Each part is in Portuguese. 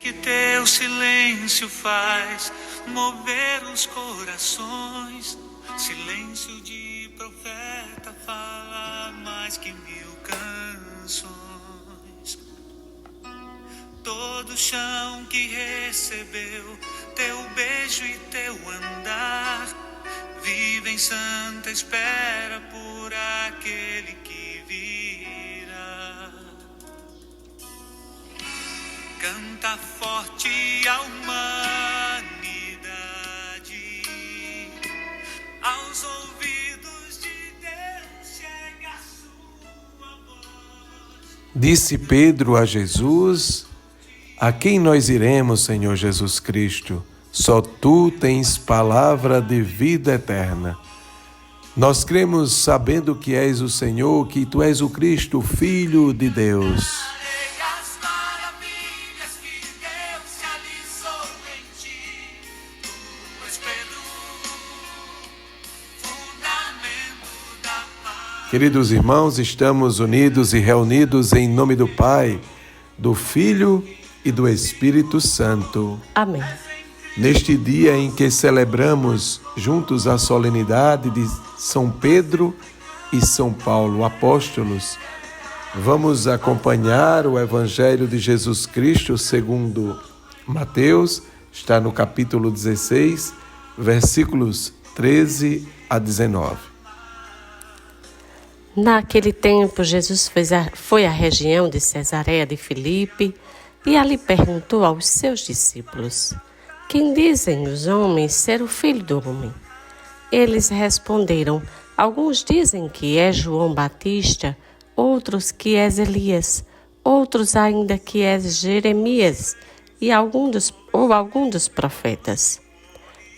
que teu silêncio faz mover os corações. Silêncio de profeta fala mais que 1000 canções. Todo chão que recebeu teu beijo e teu andar vive em santa espera por aquele que virá. Canta forte a humanidade, aos ouvidos de Deus chega a sua voz. Disse Pedro a Jesus: a quem nós iremos, Senhor Jesus Cristo? Só Tu tens palavra de vida eterna. Nós cremos sabendo que és o Senhor, que Tu és o Cristo, Filho de Deus. Queridos irmãos, estamos unidos e reunidos em nome do Pai, do Filho e do Espírito Santo. Amém. Neste dia em que celebramos juntos a solenidade de São Pedro e São Paulo, apóstolos, vamos acompanhar o Evangelho de Jesus Cristo segundo Mateus, está no capítulo 16, versículos 13 a 19. Naquele tempo, Jesus foi à região de Cesareia de Filipe e ali perguntou aos seus discípulos: quem dizem os homens ser o Filho do Homem? Eles responderam: alguns dizem que é João Batista, outros que és Elias, outros ainda que és Jeremias e algum dos profetas.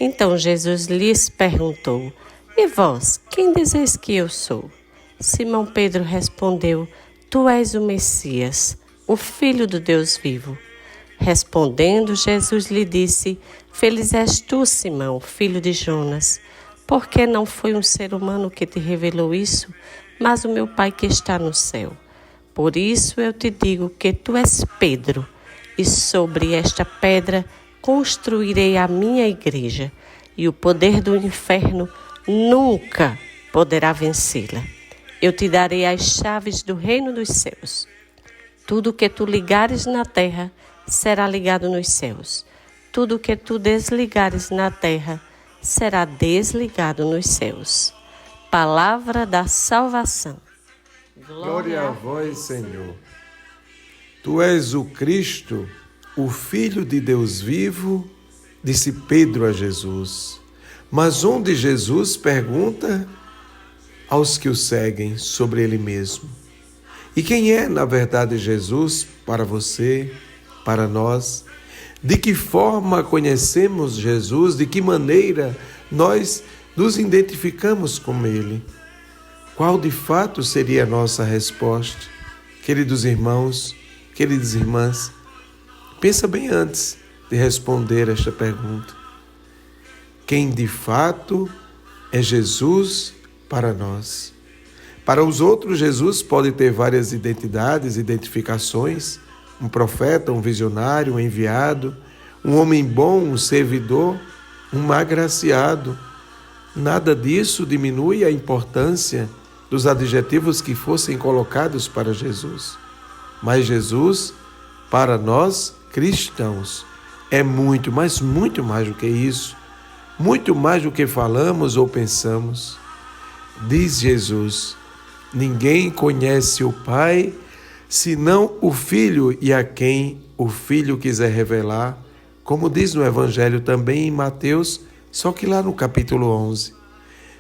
Então Jesus lhes perguntou: e vós, quem dizeis que eu sou? Simão Pedro respondeu: tu és o Messias, o Filho do Deus vivo. Respondendo, Jesus lhe disse: feliz és tu, Simão, filho de Jonas, porque não foi um ser humano que te revelou isso, mas o meu Pai que está no céu. Por isso eu te digo que tu és Pedro, e sobre esta pedra construirei a minha igreja, e o poder do inferno nunca poderá vencê-la. Eu te darei as chaves do reino dos céus. Tudo que tu ligares na terra será ligado nos céus. Tudo que tu desligares na terra será desligado nos céus. Palavra da salvação. Glória a vós, Senhor. Tu és o Cristo, o Filho de Deus vivo, disse Pedro a Jesus. Mas onde Jesus pergunta aos que o seguem sobre ele mesmo. E quem é, na verdade, Jesus para você, para nós? De que forma conhecemos Jesus? De que maneira nós nos identificamos com ele? Qual de fato seria a nossa resposta? Queridos irmãos, queridas irmãs, pensa bem antes de responder esta pergunta. Quem de fato é Jesus para nós? Para os outros, Jesus pode ter várias identidades, identificações, um profeta, um visionário, um enviado, um homem bom, um servidor, um agraciado. Nada disso diminui a importância dos adjetivos que fossem colocados para Jesus. Mas Jesus, para nós cristãos, é muito, mas muito mais do que isso, muito mais do que falamos ou pensamos. Diz Jesus: ninguém conhece o Pai, senão o Filho, e a quem o Filho quiser revelar, como diz no Evangelho também em Mateus, só que lá no capítulo 11.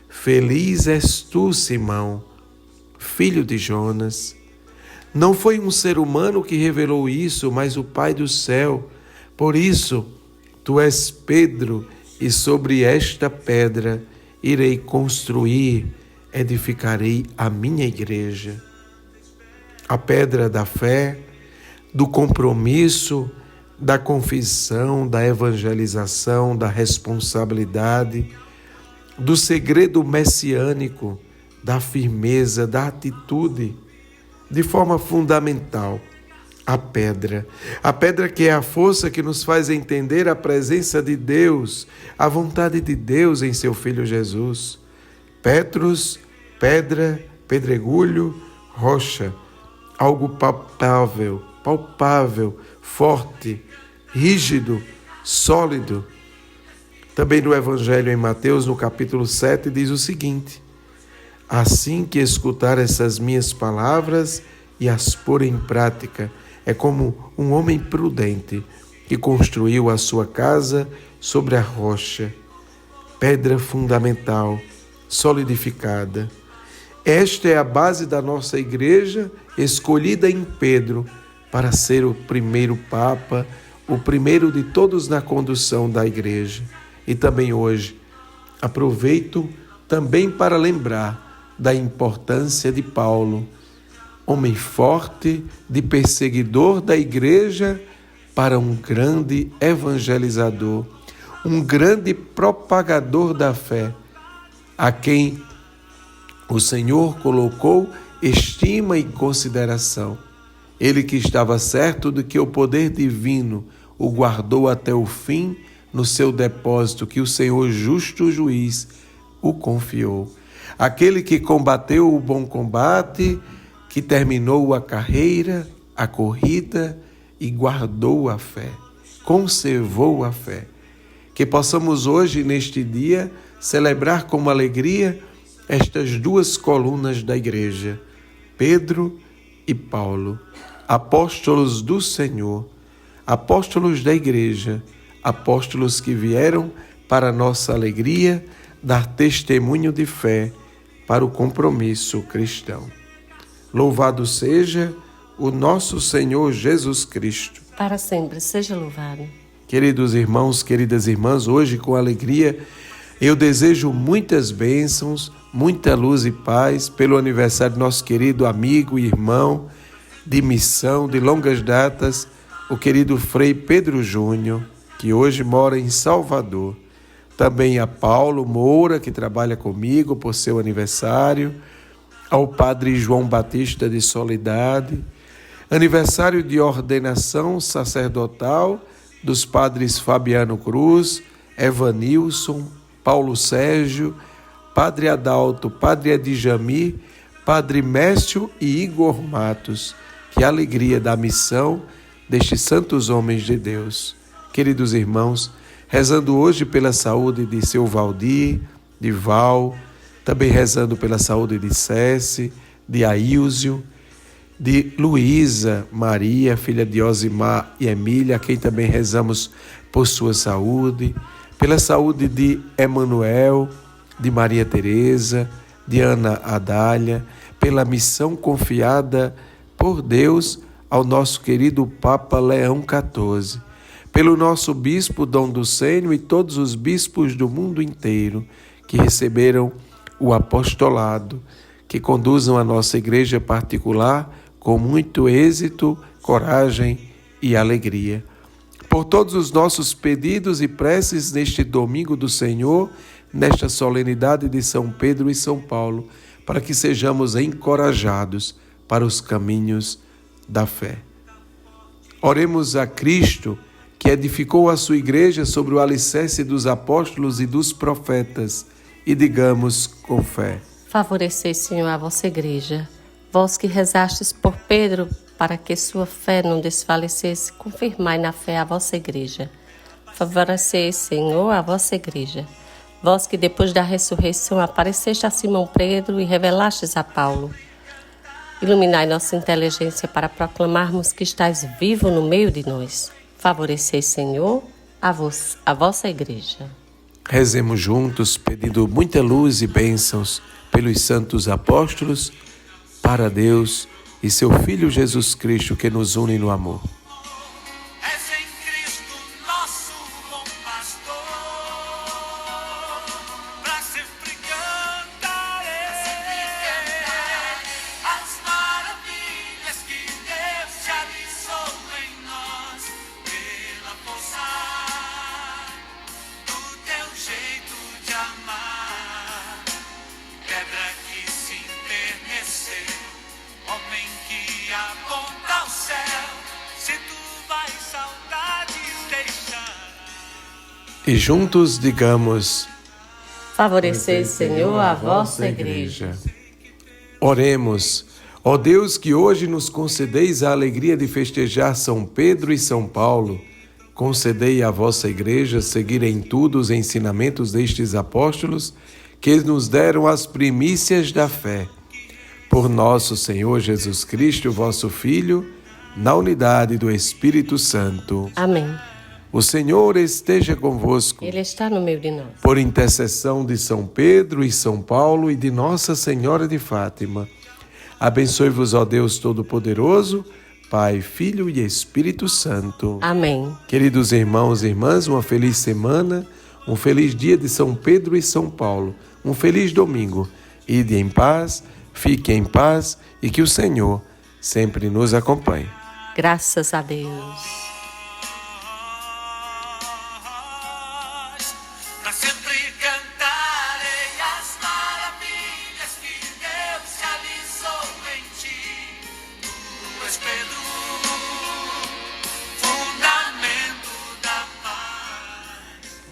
Feliz és tu, Simão, filho de Jonas. Não foi um ser humano que revelou isso, mas o Pai do céu. Por isso, tu és Pedro, e sobre esta pedra irei construir, edificarei a minha igreja. A pedra da fé, do compromisso, da confissão, da evangelização, da responsabilidade, do segredo messiânico, da firmeza, da atitude. De forma fundamental, a pedra que é a força que nos faz entender a presença de Deus, a vontade de Deus em seu Filho Jesus. Petros, pedra, pedregulho, rocha, algo palpável, forte, rígido, sólido. Também no Evangelho em Mateus, no capítulo 7, diz o seguinte: assim que escutar essas minhas palavras e as pôr em prática, é como um homem prudente que construiu a sua casa sobre a rocha, pedra fundamental, solidificada. Esta é a base da nossa igreja, escolhida em Pedro para ser o primeiro Papa, o primeiro de todos na condução da igreja. E também hoje, aproveito também para lembrar da importância de Paulo, homem forte, de perseguidor da igreja, para um grande evangelizador, um grande propagador da fé, a quem o Senhor colocou estima e consideração. Ele que estava certo de que o poder divino o guardou até o fim no seu depósito, que o Senhor justo juiz o confiou. Aquele que combateu o bom combate, que terminou a carreira, a corrida e guardou a fé, conservou a fé. Que possamos hoje, neste dia, celebrar com alegria estas duas colunas da igreja, Pedro e Paulo, apóstolos do Senhor, apóstolos da igreja, apóstolos que vieram para nossa alegria dar testemunho de fé para o compromisso cristão. Louvado seja o nosso Senhor Jesus Cristo. Para sempre seja louvado. Queridos irmãos, queridas irmãs, hoje com alegria eu desejo muitas bênçãos, muita luz e paz pelo aniversário do nosso querido amigo e irmão de missão de longas datas, o querido Frei Pedro Júnior, que hoje mora em Salvador. Também a Paulo Moura, que trabalha comigo por seu aniversário, ao Padre João Batista de Soledade, aniversário de ordenação sacerdotal dos padres Fabiano Cruz, Evanilson, Paulo Sérgio, Padre Adalto, Padre Adjamir, Padre Mécio e Igor Matos. Que alegria da missão destes santos homens de Deus. Queridos irmãos, rezando hoje pela saúde de seu Valdir, de Val, também rezando pela saúde de Céci, de Aílzio, de Luísa Maria, filha de Osimar e Emília, a quem também rezamos por sua saúde, pela saúde de Emanuel, de Maria Teresa, de Ana Adália, pela missão confiada por Deus ao nosso querido Papa Leão XIV, pelo nosso bispo Dom Ducênio e todos os bispos do mundo inteiro que receberam o apostolado, que conduzam a nossa igreja particular com muito êxito, coragem e alegria. Por todos os nossos pedidos e preces neste domingo do Senhor, nesta solenidade de São Pedro e São Paulo, para que sejamos encorajados para os caminhos da fé. Oremos a Cristo, que edificou a sua igreja sobre o alicerce dos apóstolos e dos profetas, e digamos com fé: Favorecei, Senhor, a vossa igreja, vós que rezastes por Pedro, para que sua fé não desfalecesse, confirmai na fé a vossa igreja. Favorecei, Senhor, a vossa igreja, vós que depois da ressurreição apareceste a Simão Pedro e revelastes a Paulo. Iluminai nossa inteligência para proclamarmos que estais vivo no meio de nós. Favorecei, Senhor, a vossa igreja. Rezemos juntos, pedindo muita luz e bênçãos pelos santos apóstolos, para Deus e seu Filho Jesus Cristo, que nos une no amor. És em Cristo nosso bom pastor, pra sempre cantarei as maravilhas que Deus realizou em nós, pela força do teu jeito de amar, pedra que se enterneceu, homem que aponta ao céu, E juntos digamos: Favorecei, Senhor, a vossa igreja. Oremos. Ó Deus, que hoje nos concedeis a alegria de festejar São Pedro e São Paulo, concedei à vossa igreja seguir em tudo os ensinamentos destes apóstolos que nos deram as primícias da fé. Por nosso Senhor Jesus Cristo, vosso Filho, na unidade do Espírito Santo. Amém. O Senhor esteja convosco. Ele está no meio de nós. Por intercessão de São Pedro e São Paulo e de Nossa Senhora de Fátima, abençoe-vos, ó Deus Todo-Poderoso, Pai, Filho e Espírito Santo. Amém. Queridos irmãos e irmãs, uma feliz semana, um feliz dia de São Pedro e São Paulo, um feliz domingo. Ide em paz, fique em paz e que o Senhor sempre nos acompanhe. Graças a Deus.